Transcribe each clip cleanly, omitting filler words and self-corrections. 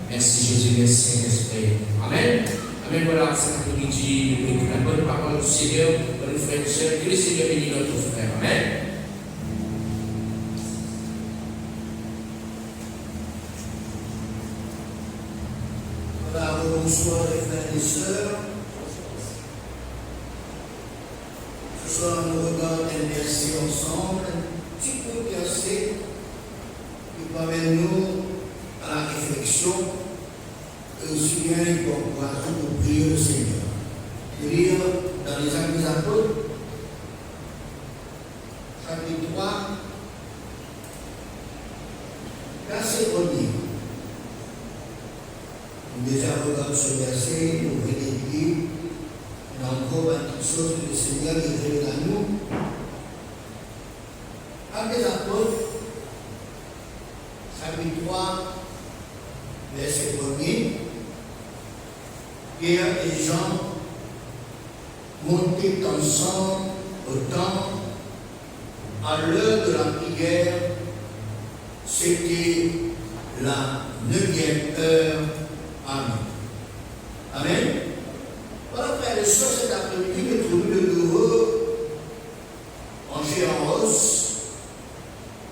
Merci Jésus, merci Saint-Esprit. Amen. Amen. Voilà, cet après-midi, la bonne parole du Seigneur, pour les frères et sœurs, que le Seigneur bénisse notre frère. Amen. Voilà, bonsoir les frères et sœurs. Ce soir, nous regardons un verset ensemble, un petit peu verset qui permet nous à la réflexion et aussi bien pour nous prier le Seigneur. Je vais lire dans les Actes des Apôtres, chapitre 3, verset 1er. Nous déjà regardons ce verset, nous venons lire, et encore quelque chose que le Seigneur révèle à nous. Actes des Apôtres, chapitre 3, verset 1er. Pierre et Jean montaient ensemble au temple à l'heure de la prière. C'était la 9e heure. Amen. Amen. Voilà, frères et sœurs, cet après-midi, nous trouvons de nouveau en chair en os,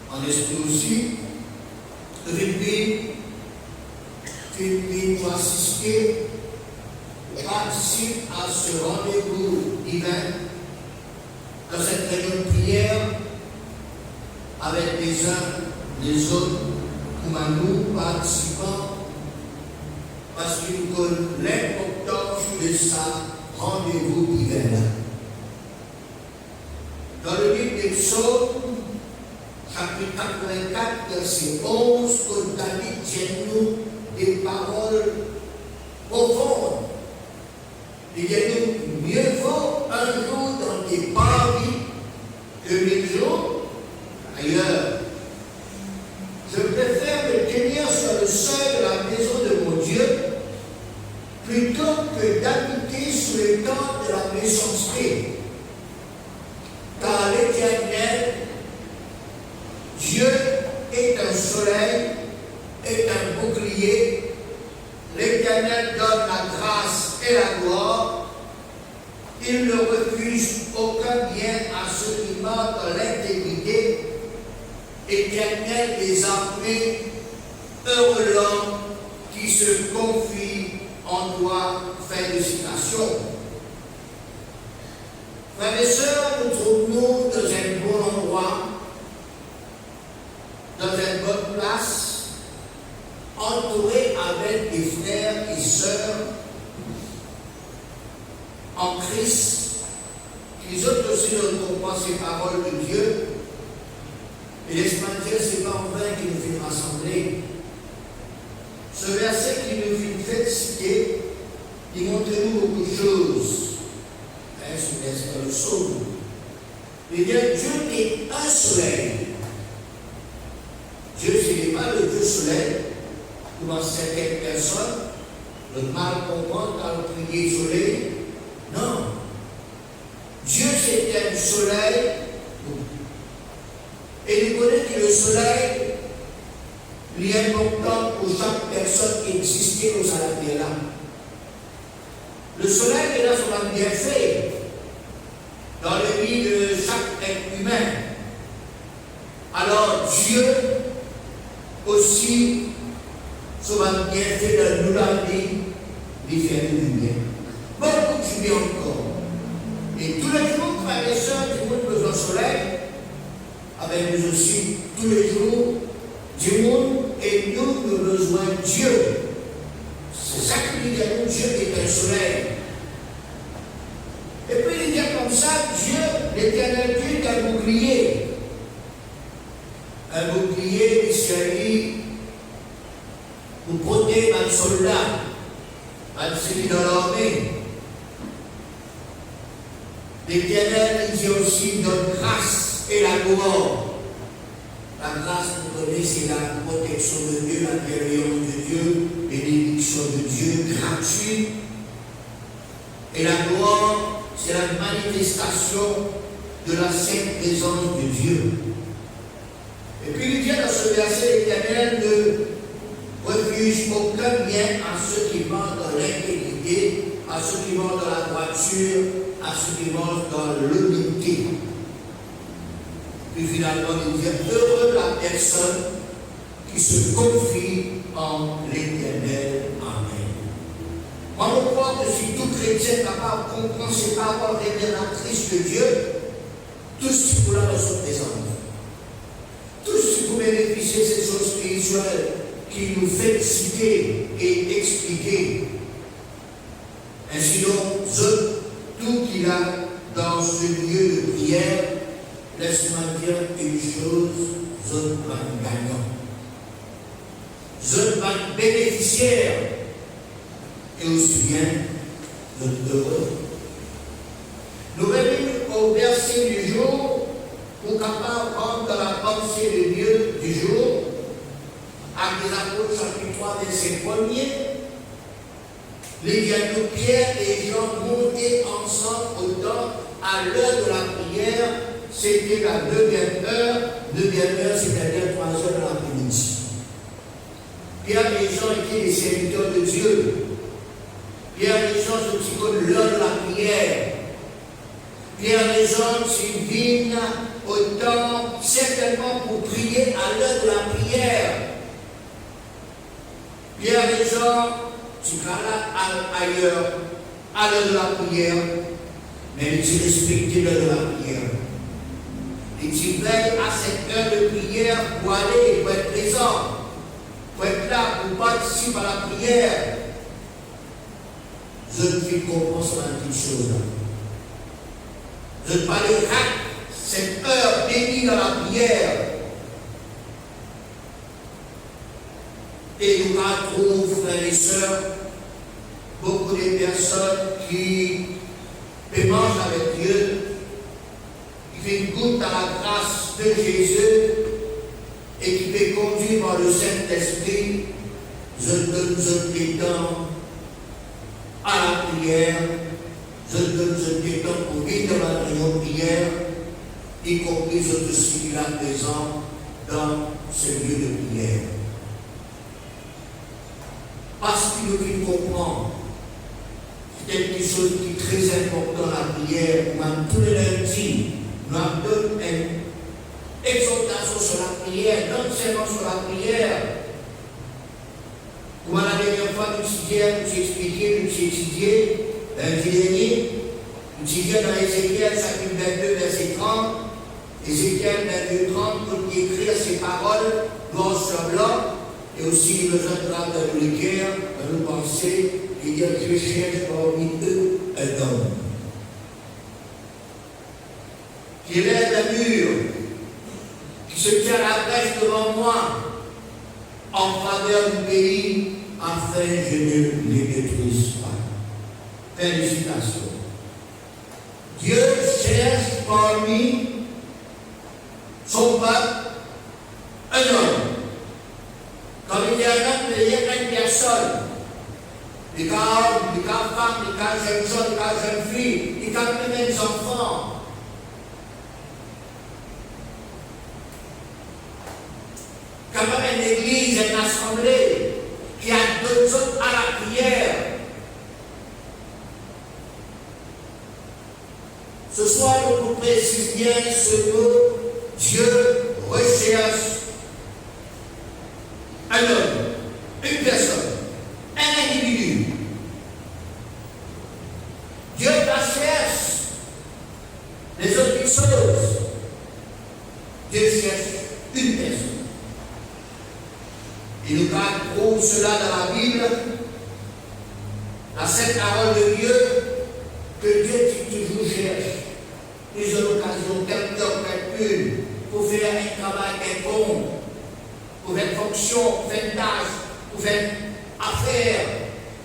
en esprit aussi, Philippe pour assister, participe à ce rendez-vous divin dans cette réunion de prière avec les uns les autres, comme à nous, participants, parce qu'il donne l'importance de sa rendez-vous divin. Dans le livre des Psaumes, chapitre 84, verset 11, que David tient nous des paroles profondes. Il dit nous, mieux vaut un jour dans tes paradis que 1000 jours ailleurs. Je préfère me tenir sur le seuil de la maison de mon Dieu plutôt que d'habiter sous les tentes de la méchanceté. Car l'Éternel, Dieu est un soleil, est un bouclier. L'Éternel donne la grâce et la gloire. Il ne refuse aucun bien à ceux qui marchent dans l'intégrité. L'Éternel des armées, heureux l'homme qui se confie en toi. Fin de citation. Frères et sœurs, nous trouvons dans un bon endroit, dans une bonne place, entourés avec des frères et sœurs en Christ, qui ont aussi ne comprennent ces paroles de Dieu. Et laisse-moi dire, ce n'est pas en vain qu'il nous fait rassembler. Ce verset qui nous fait citer, il montre-nous beaucoup de choses. Ce verset dans le psaume. Il dit Dieu est un soleil. Dieu, ce n'est pas le Dieu soleil, comme certaines personnes, le mal comprend quand on prie soleil. Non. Dieu, c'est un soleil. Et il connaît que le soleil, il est important pour chaque personne qui existait au Salabéla. Le soleil est là sur un bienfait dans la vie de chaque être humain. Alors Dieu aussi sur un bienfait de nous la vie, lui fait du bien. Beaucoup de bien encore. Et tous les jours, frères et sœurs, qui ont besoin du soleil, avec nous aussi, tous les jours, du monde, et nous avons besoin de Dieu. C'est ça qui dit à nous, Dieu est un soleil. Et puis il dit comme ça, Dieu, l'Éternel Dieu est un bouclier. Un bouclier qui servit pour protéger un soldat, un celui dans l'armée. L'Éternel, il dit aussi notre grâce et la gloire. La grâce, vous connaissez, c'est la protection de Dieu, la bienveillance de Dieu, bénédiction de Dieu gratuite. Et la gloire, c'est la manifestation de la sainte présence de Dieu. Et puis il dit dans ce verset, l'Éternel ne refuse n'accuse aucun bien à ceux qui marchent dans l'intégrité, à ceux qui marchent dans la droiture, à ceux qui marchent dans l'honnêteté. Puis finalement, il dit heureux la personne qui se confie en l'Éternel. Amen. Moi, je crois que si tout chrétien est capable de comprendre ces paroles révélatrices de Dieu, tout ce qui pour la sont présentes. Tout ce qui pour bénéficier de ces choses spirituelles qui nous fait citer et expliquer. Ainsi donc, tout qu'il a dans ce lieu de prière, laisse-moi dire une chose, je suis gagnant. Je suis bénéficiaire et aussi bien je suis heureux. Nous revenons au verset du jour pour capable de rentrer dans la pensée de Dieu du jour, avec les apôtres chapitre 3, verset 1er. Les dialogues Pierre et Jean montaient ensemble au temple à l'heure de la prière. C'était la 9e heure, c'est-à-dire 3 heures de l'après-midi. Pierre et Jean étaient des serviteurs de Dieu. Pierre et Jean se tiennent l'heure de la prière. Pierre et Jean viennent au temple certainement pour prier à l'heure de la prière. Pierre et Jean tu vas là ailleurs, à l'heure de la prière, mais ils respectent l'heure de la prière. Et tu veilles à cette heure de prière pour aller, pour être présent, pour être là, pour participer à la prière. Je ne fais comprendre sur la petite chose là. Je ne parle pas cette heure bénie dans la prière. Et nous retrouvons, frères et sœurs, beaucoup de personnes qui mangent avec Dieu, qui fait goût à la grâce de Jésus et qui fait conduire par le Saint-Esprit. Je donne des temps à la prière, je donne des temps pour vivre dans la réunion de prière, y compris je suis là présent dans ce lieu de prière. Parce qu'il faut comprendre, c'est quelque chose qui est très important dans la prière. Même tous les lundis, nous avons une exhortation sur la prière, non seulement sur la prière. Comme la dernière fois, nous étudions, lundi dernier, nous étudions dans Ézéchiel, chapitre 22, verset 30, Ézéchiel 22, 30, pour écrire ces paroles, blanc sur blanc. Et aussi, nous entrons dans le cœur, dans nos pensées, et dire que Dieu cherche parmi eux un homme. Qui lève la mur, qui se tient à la brèche devant moi, en faveur du pays, afin que je ne les détruise pas. Félicitations. Dieu cherche parmi son peuple un homme. Quand il y a un homme, il y a une personne. Les cas hommes, les cas femmes, les cas jeunes gens, les cas jeunes filles, les cas même des enfants. Quand même une église, une assemblée qui a deux autres à la prière. Ce soir, nous vous précisons bien ce mot. Dieu recherche un homme, une personne, un individu. Dieu la cherche les autres choses. Dieu cherche une personne. Et nous trouvons cela dans la Bible, la sainte parole de Dieu, que Dieu toujours cherche. Ils ont l'occasion, quelqu'un, pour faire un travail quelconque, pour faire fonction, pour faire tâche, pour faire affaire,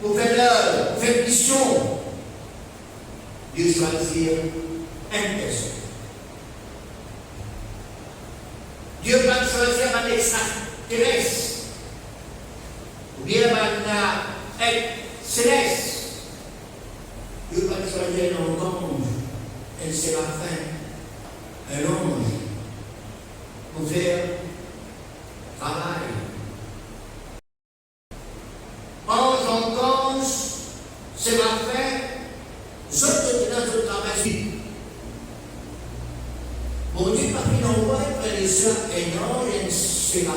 pour faire l'œuvre, pour faire mission. Dieu choisit une personne. Dieu va choisir un extraterrestre, ou bien un céleste. Dieu va choisir un ange, un séraphin, un ange, pour faire travail. C'est ma frère, je te dans le travail. Bon Dieu, parce qu'il envoie frères et sœurs énormes, c'est ma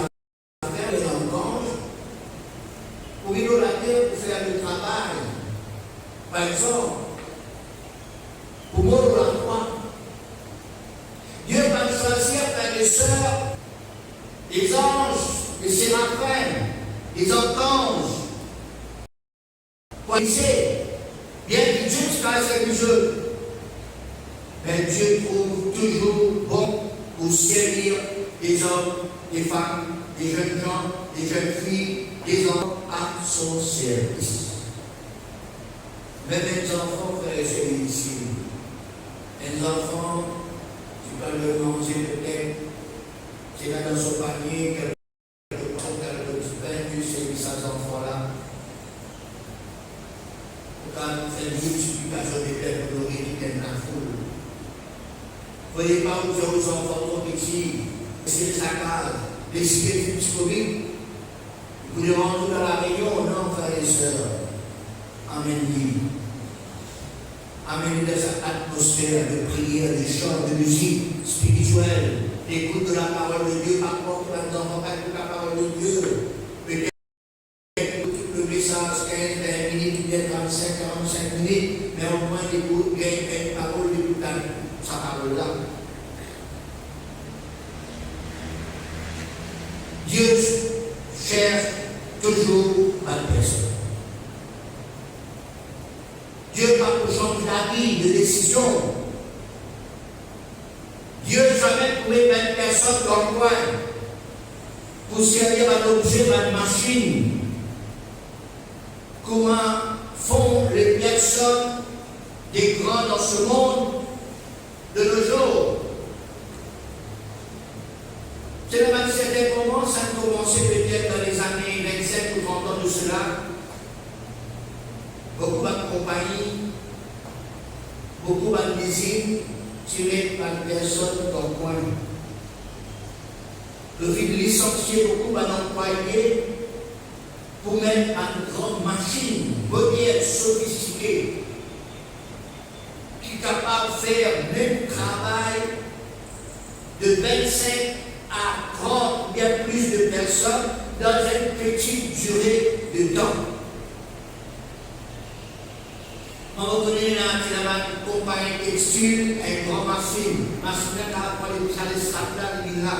frère, et l'ange, pour venir la terre pour faire le travail. Par exemple, pour moi, la croix. Dieu va choisir, frères et sœurs, les anges, les séraphins, les archanges. Pour essayer, bien que Dieu soit sérieux, mais Dieu trouve toujours bon pour servir les hommes, les femmes, les jeunes gens, les jeunes filles, les hommes à son service. Même les enfants, frères et sœurs, ici, les enfants, tu peux le manger peut-être, c'est là dans son panier, quelque chose dans le petit pain, Dieu sait ces enfants-là. Quand c'est une multiplication des pères glorieux qui viennent la foule. Ne voyez pas où aux enfants trop petits, c'est le saccage, les cités psychologiques. Vous les rendez dans la réunion, non, frères et sœurs. Amen. Amen dans cette atmosphère de prière, de chant, de musique spirituelle, l'écoute de la parole de Dieu, par contre, les enfants écoutent la parole de Dieu. Peut-être le message 15, 20 minutes, 35, 45 minutes, mais au moins l'écoute, gagne une parole, l'écoute sa parole-là. Dieu cherche toujours la personne. Dieu va pour changer d'avis, de décision. Dieu jamais trouvé 20 personnes dans le coin pour servir un objet, une machine. Comment font les personnes des grands dans ce monde de nos jours? C'est le même certain moment, ça a commencé peut-être dans les années 27 ou 30 ans de cela. Beaucoup de compagnies, beaucoup de usines tirées par des personnes dans le coin. Le fait de licencier beaucoup d'employés pour mettre une grande machine, moderne, sophistiquée, qui est capable de faire le même travail de 25 à 30, bien plus de personnes dans une petite durée de temps. On reconnaît une compagnie textile, une grande machine qui a pour les stratas de là.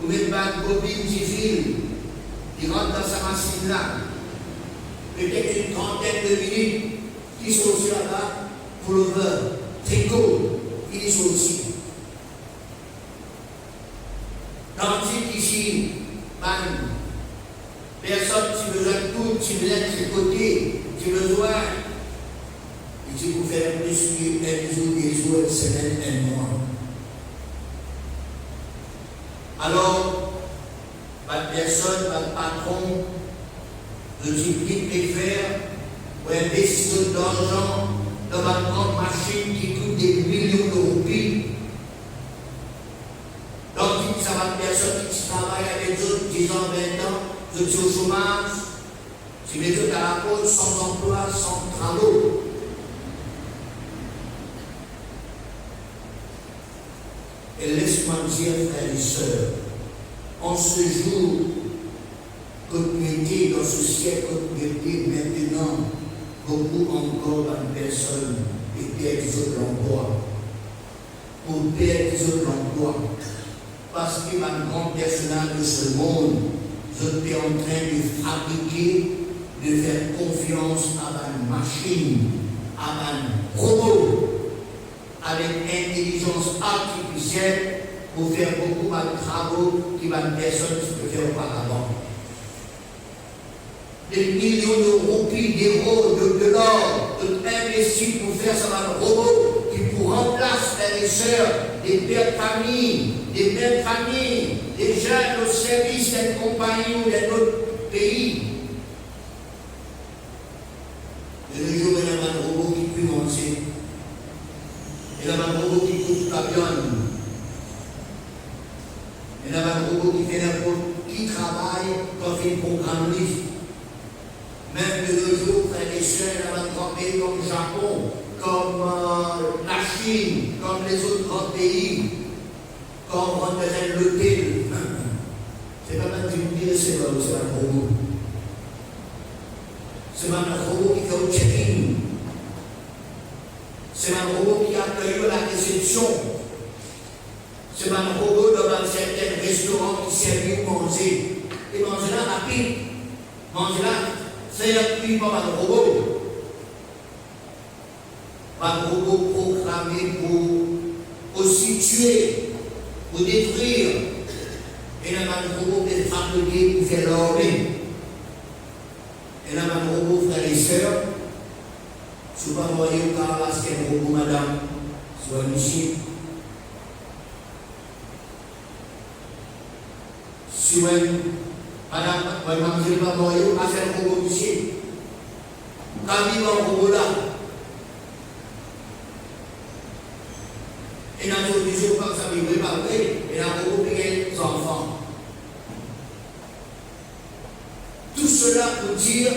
Ou même une bobine civile qui rentre dans sa machine-là. Peut-être une trentaine de minutes qui sont aussi là-bas, pullover, tricot, ils sont aussi. Tandis qu'ici, personne qui besoin de tout, qui besoin de tricoter, qui besoin, il dit pour faire plus un jour, des jours, une semaine, un mois. Alors, pas de personne, pas de patron, de type de faire, ou investir d'argent dans une grande machine qui coûte des millions d'euros. Donc, ça va de personnes qui travaillent avec d'autres 10 ans, 20 ans, d'autres au chômage, qui mettent à la côte sans emploi, sans travaux. Et laisse-moi dire, frères et sœurs, en ce jour, communauté, dans ce siècle, communauté, maintenant, beaucoup encore de personnes perdent l'emploi. Pour perdre l'emploi. Parce que ma grande personnage de ce monde, je suis en train de fabriquer, de faire confiance à une machine, à un robot, avec intelligence artificielle pour faire beaucoup de travaux qui va personne ne peut faire auparavant. Des millions d'euros, d'euros, de l'or, investis pour faire ça un robot qui pour remplacer les sœurs, des pères de famille, des mères de famille, des jeunes au service d'une compagnie ou d'un autre pays. De nos jours, il y a un robot qui peut manger. Il y a un robot qui coupe la viande. Il y a un robot qui fait n'importe qui travaille quand il fait une programme. Même de nos jours, frères et et sœurs, dans un grand pays comme le Japon, comme la Chine, comme les autres grands pays, quand on rentre dans un hôtel, c'est pas mal de dire c'est un robot. C'est pas un robot qui fait au check-in. C'est un robot qui accueille la réception. C'est un robot dans un certain restaurant qui sert à manger. Et manger là rapide. Manger là, c'est plus pas un robot. Un robot programmé pour aussi tuer, pour détruire. Et là, un robot qui est fabriqué pour faire l'armée. Et là, un robot, frères et sœurs, si vous ne voyez pas parce qu'il y a un robot, madame, soit ici. Si vous, madame, vous ne pas voyez pas faire un robot ici. Quand il y a un robot là, et dans les jours comme ça, il ne pas et dans le robot, il y a des enfants. Tout cela pour dire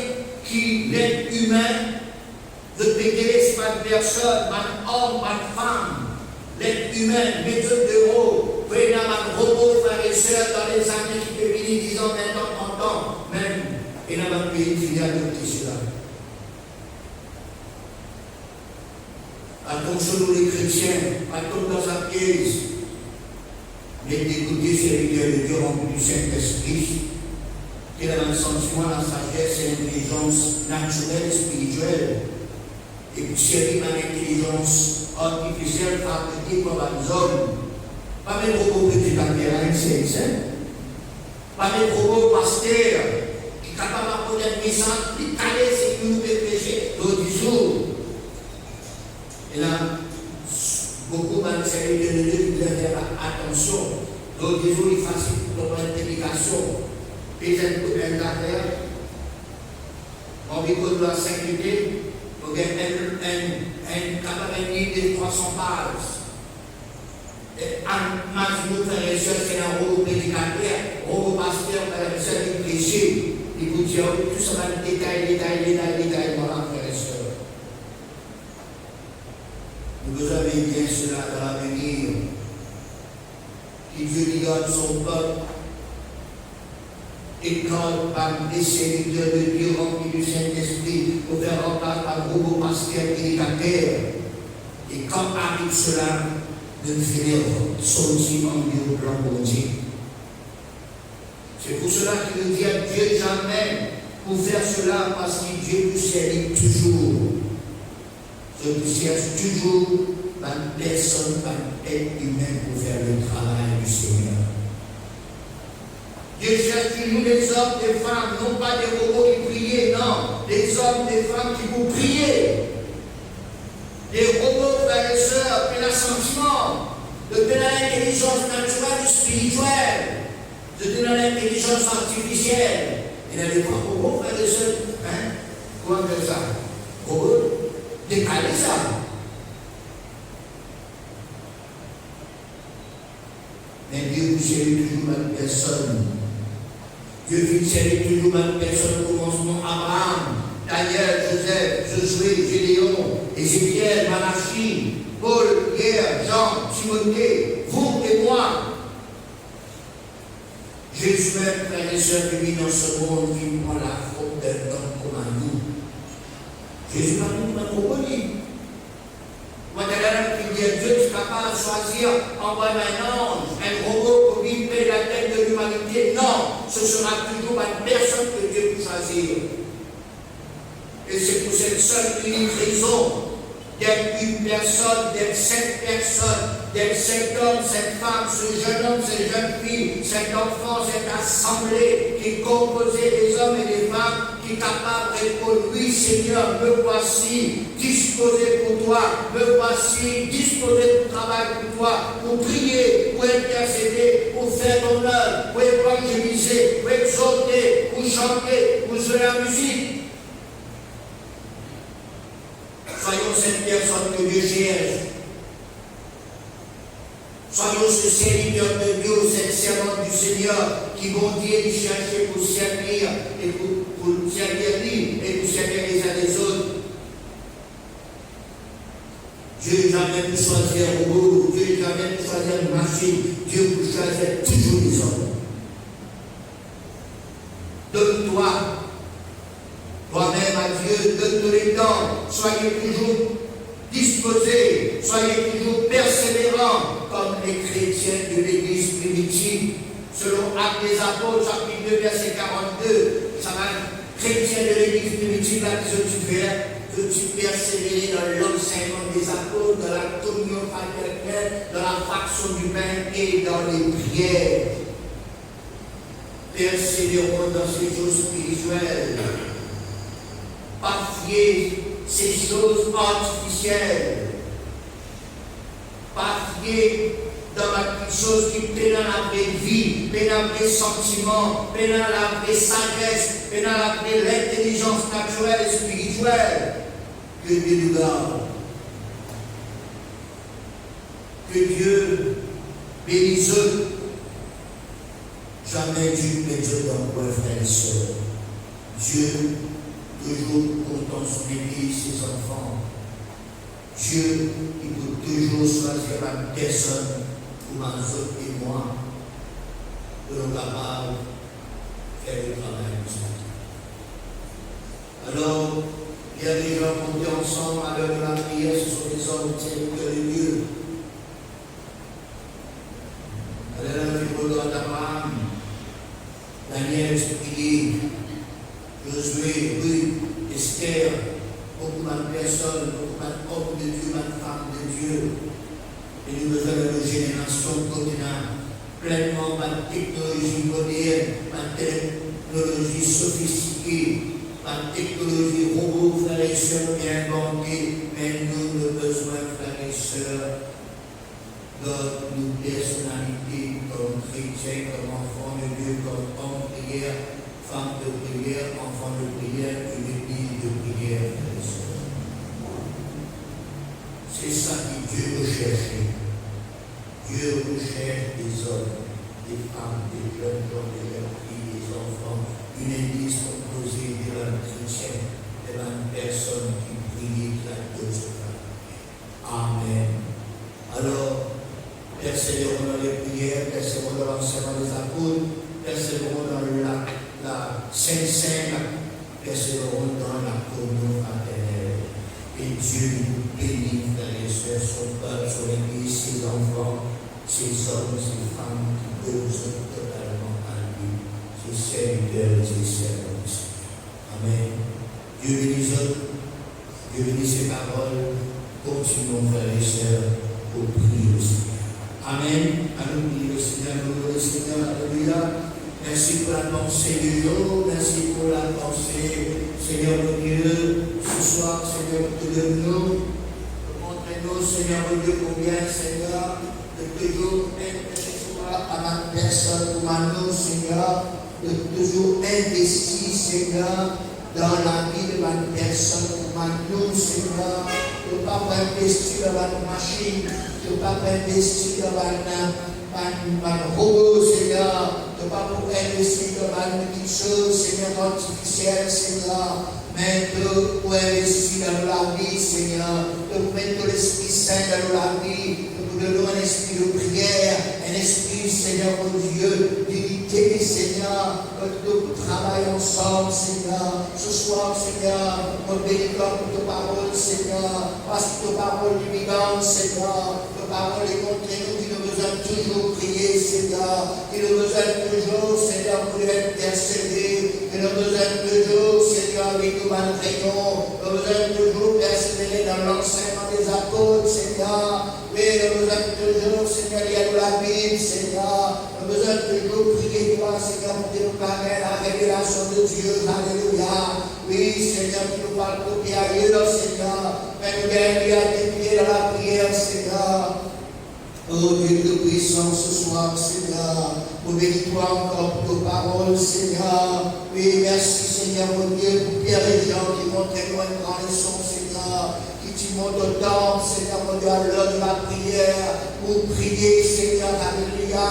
qu'il est humain, de payer c'est pas une personne, pas un homme, pas une femme. L'être humain, méthode d'euro, vous voyez, un robot, frères et sœurs, dans les années qui peuvent venir 10 ans, 20 ans, 30 ans, même, et dans un pays qui vient adopter cela. Attention, nous les chrétiens, attendons dans sa pièce, mais d'écouter serviteurs de Dieu remplis du Saint-Esprit, qui a un sentiment, la sagesse et l'intelligence naturelle et spirituelle, et puis servir une intelligence artificielle fabriquée par les hommes. Pas même robot petit à terrain, c'est pas même robot pasteur qui est capable d'apporter un message, qui calait ce que nous devons pécher l'autre jour. Et là, beaucoup de serviteurs de Dieu qui doivent faire attention. L'autre jour, il facilite leur implication. Et j'ai un affaire, on vit de la sécurité, on a un capable de 300 pages. Et un maximum frère et sœur, c'est un robot prédicateur, robot pasteur, frère et sœur, qui prêche. Il vous dit, tout ça va détailler, voilà, frère et sœur. Vous avez bien cela dans l'avenir. Que Dieu lui donne son peuple. Et quand par des serviteurs de Dieu remplis du Saint-Esprit pour faire remplacer par robot pasteur prédicateur. Et quand arrive cela, de faire sortir en Dieu au plan pour Dieu. C'est pour cela qu'il nous dit à Dieu jamais pour faire cela parce que Dieu nous servir toujours. Je cherche toujours une personne, une être humaine pour faire le travail du Seigneur. Dieu cherche toujours des hommes, des femmes, non pas des robots qui prient, non, des hommes, des femmes qui vous prient. Des robots, frères et sœurs, plein d'assentiment, de plein d'intelligence naturelle et spirituelle, de plein d'intelligence artificielle. Il n'y a pas de robots, frères et sœurs, hein? Comment faire ça? Robots? Décaler ça. Mais Dieu vous servit toujours une personne. Dieu vous servit toujours une personne au commencement Abraham, Daniel, Joseph, Josué, Gédéon, Ézéchiel, Malachie, Paul, Pierre, Jean, Timothée, vous et moi. Jésus même, frères et sœurs, qui vit dans ce monde, qui prend la faute d'un homme comme à nous. Jésus m'a dit, m'a proposé. Moi, qui dit à Dieu, tu es capable de choisir, envoyer un ange, un robot pour vivre la tête de l'humanité. Non, ce sera toujours une personne que Dieu peut choisir. Et c'est pour cette seule unique raison d'être une personne, d'être cette personne, d'être cet homme, cette femme, ce jeune homme, cette jeune fille, cet enfant, cette assemblée qui est composée des hommes et des femmes qui est capable de répondre, oui Seigneur, me voici disposé pour toi, me voici disposé pour travailler pour toi, pour prier, pour intercéder, pour faire ton œuvre, pour évangéliser, pour exhorter, pour chanter, pour jouer la musique. Soyons cette personne que Dieu cherche. Soyons ce serviteur de Dieu, cette servante du Seigneur qui vont dire et chercher pour servir et pour servir lui et pour servir les uns les autres. jamais pu choisir un robot, Dieu n'a jamais pu choisir une machine, Dieu peut choisir toujours les hommes. Donne-toi, toi-même à Dieu, donne-nous les temps, soyez toujours disposés, soyez toujours persévérants, comme les chrétiens de l'Église primitive. Selon Actes des Apôtres, chapitre 2, verset 42, ça va, chrétiens de l'Église primitive, là, que tu persévérais dans l'enseignement des apôtres, dans la communion fraternelle, dans la fraction du pain et dans les prières. Persévérons dans ces choses spirituelles. Pas fier ces choses artificielles. Pas fier dans la chose qui pénale la vraie vie, pénale la vraie sentiment, pénale la vraie sagesse, pénale la vraie l'intelligence naturelle et spirituelle. Que Dieu nous garde. Que Dieu bénisse. Jamais Dieu ne Dieu dans quoi, frères et sœurs. Dieu toujours content son Église, ses enfants. Dieu, il peut toujours choisir la personne pour ma zone et moi, pour nous capables de faire le travail de ce matin. Alors, il y a des gens qui ont ensemble à l'heure de la prière, ce sont des hommes de Dieu. À l'heure du bonheur d'Abraham, Daniel prié, Josué, Ruth, Esther, beaucoup de personnes, beaucoup d'hommes de Dieu, de femmes de Dieu. Et nous besoin de nos générations continent, pleinement de technologie moderne, de technologie sophistiquée, de technologie robot, frères et sœurs, bien inventée, mais nous, le besoin, frères et sœurs, de nos personnalités comme chrétiens, comme enfants de Dieu, comme hommes de prière, femmes de prière, enfants de prière, une église de prière, frères et sœurs. C'est ça que Dieu recherche. Dieu recherche des hommes, des femmes, des jeunes gens, des jeunes filles, des enfants, une église composée d'hommes chrétiens, de personnes qui prient, qui adorent. Amen. Alors, persévérons dans les prières, persévérons dans l'enseignement des apôtres, persévérons dans la Sainte-Sainte, persévérons dans la communion fraternelle. Et Dieu nous bénit, frères et sœurs, son peuple, son église, ses enfants, ses hommes, ses femmes qui posent totalement à lui, ses serviteurs et ses servantes. Amen. Dieu bénisse, Dieu bénisse ses paroles. Continuons, frères et sœurs, pour prier aussi. Amen. Allons prier le Seigneur, le Seigneur, alléluia. Merci pour la pensée du jour, merci pour la pensée, Seigneur mon Dieu, ce soir, Seigneur, donne-nous, montrez-nous, Seigneur mon Dieu, combien, Seigneur, de toujours être à ma personne, pour ma nous, Seigneur, de toujours investir, Seigneur, dans la vie de ma personne, pour ma nous, Seigneur, de ne pas investir dans la machine, de ne pas investir dans la robot, Seigneur, de ne pas pour investir dans la petite chose, Seigneur, artificielle, Seigneur, mais de investir dans la vie, Seigneur, de mettre l'Esprit Saint dans la vie, de nous donner un esprit de prière, un esprit, Seigneur, mon Dieu, d'unité, Seigneur, que nous travaillons ensemble, Seigneur. Ce soir, Seigneur, on bénit pour ta parole, Seigneur, parce que ta parole est vivante, Seigneur, ta parole est contre nous, qui nous besoin toujours prier, Seigneur, qui nous besoin toujours, Seigneur, pour intercéder, qui nous besoin toujours, Seigneur, avec nous malgrayons, nous besoin toujours persévérer dans l'enseignement des apôtres, Seigneur. Oui, nous besoin toujours, Seigneur, il y a de la Bible, Seigneur. Nous besoin toujours prier toi, Seigneur, pour que nous parler la révélation de Dieu. Alléluia. Oui, Seigneur, tu nous parles pour prier ailleurs, Seigneur. Mais nous gagnons à défier dans la prière, Seigneur. Oh Dieu de puissance ce soir, Seigneur. Nous bénis-toi encore pour tes paroles, Seigneur. Oui, merci, Seigneur, mon Dieu, pour Pierre et Jean qui montrent nous une grande leçon, Seigneur. Tu montes autant, Seigneur, mon Dieu, à l'heure de la prière, pour prier, Seigneur, alléluia.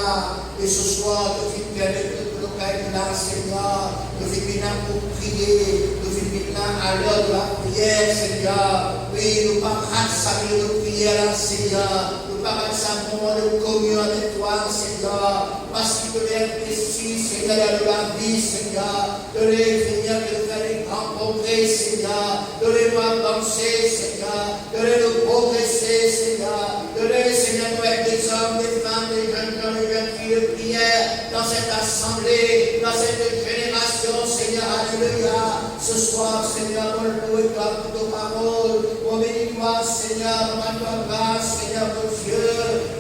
Et ce soir, que tu permets de nous être là, Seigneur, que tu es là pour prier, que tu es là à l'heure de la prière. prière, Seigneur. Oui, nous pas saluer nos prières, Seigneur. Nous pas ça moment de communion avec toi, Seigneur. Parce qu'il te l'est précis, Seigneur, de la vie, Seigneur. Donnez, Seigneur, de faire des grands progrès, Seigneur. Donnez-nous à avancer, Seigneur. Donnez-nous progresser, Seigneur. Donnez, Seigneur, nous être des hommes, des femmes, des jeunes gens, des jeunes filles de prière dans cette assemblée, dans cette génération, Seigneur. Alléluia. Ce soir, Seigneur, nous louons toi pour tes paroles. On bénit toi, Seigneur, on toi grâce, Seigneur, mon Dieu.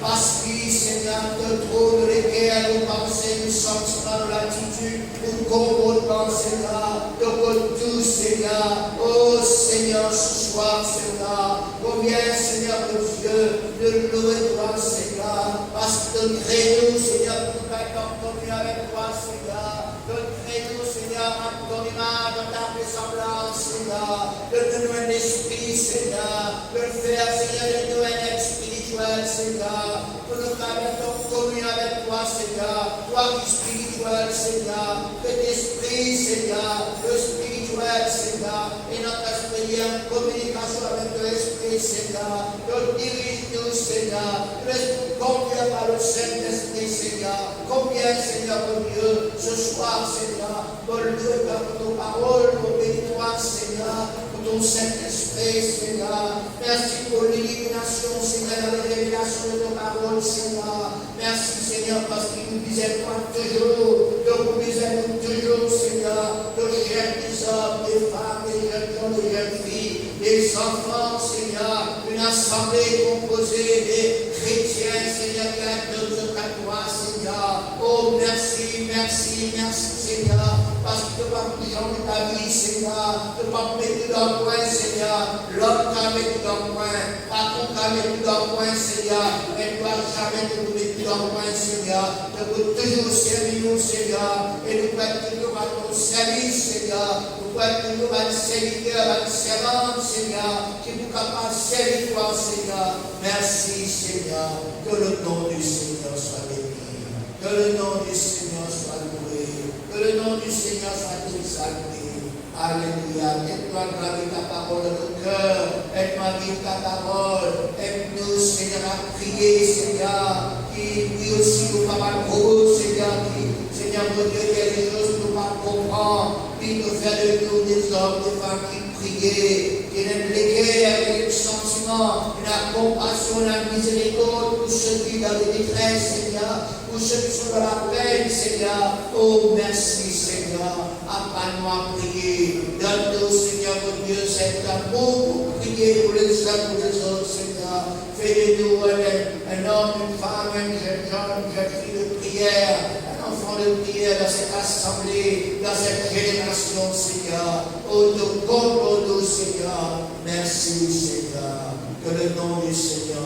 Parce que, Seigneur, te trône lesquels nous pensons, nous sommes dans l'attitude, nous combattons, Seigneur, de tout, Seigneur. Oh, Seigneur, ce soir, Seigneur, combien, Seigneur, mon Dieu, de louer toi, Seigneur, parce que crée-nous, Seigneur, pour nous être en communion avec toi, Seigneur. Crée-nous, Seigneur, en ton image, dans ta ressemblance, Seigneur. Donne-nous un esprit, Seigneur. De faire, Seigneur, de nous un être spirituel, Seigneur. Pour nous faire en communion avec toi, Seigneur. Toi qui es spirituel, Seigneur. Cet esprit, Seigneur. Le spirituel, Seigneur. Et notre esprit en communication avec l'esprit, Seigneur. Donc dirige-nous, Seigneur. Laisse-nous conduire par le Saint-Esprit, Seigneur. Combien, Seigneur, mon Dieu, ce soir, Seigneur, pour le Dieu, par ton parole, pour bénir toi, Seigneur, pour ton Saint-Esprit, Seigneur. Merci pour l'illumination, Seigneur, la révélation de ton parole, Seigneur. Merci, Seigneur, parce qu'il nous disait toi toujours, de nous disait toujours, Seigneur, de chers des hommes, des femmes, des jeunes gens, des jeunes filles, des enfants, Seigneur, une assemblée composée des chrétiens, Seigneur, qui a notre toi, Seigneur. Oh, merci, merci, merci, Seigneur, parce que tu vas nous changer ta vie, Seigneur. Tu vas mettre dans le coin, Seigneur. L'homme t'a mis dans le coin. Patron t'a mis dans le coin, Seigneur. Mais toi, jamais te mettre dans le coin, Seigneur. Tu peux toujours servir nous, Seigneur. Et nous pouvons toujours à ton service, Seigneur. Nous pouvons toujours à un serviteur, à une servante, Seigneur, qui nous capable de servir toi, Seigneur. Merci, Seigneur. Que le nom du Seigneur soit béni. Que le nom du Seigneur soit loué. Que le nom du Seigneur soit exalté. Alléluia. Aide-toi à graver ta parole dans nos cœurs. Aide-moi à vivre ta parole. Aide-nous, Seigneur, à prier, Seigneur. Qui aussi nous pas mal gros, Seigneur. Seigneur, mon Dieu, il y a des choses que nous ne pas comprendre. Puis nous faire de nous des hommes, des femmes qui prient, qui n'aiment les guerres, qui n'aiment le sentiment, qui n'ont la compassion, la miséricorde pour ceux qui sont dans les détresses, Seigneur. Pour ceux qui sont dans la peine, Seigneur. Oh, merci, Seigneur. Apprends-nous à prier. Donne-nous, Seigneur, mon Dieu, cet amour pour prier pour les uns pour les autres, Seigneur. Fais de nous un homme, une femme, un jeune homme, une jeune fille de prière, un enfant de prière dans cette assemblée, dans cette génération, Seigneur. Oh, nous comptons, Seigneur. Merci, Seigneur. Que le nom du Seigneur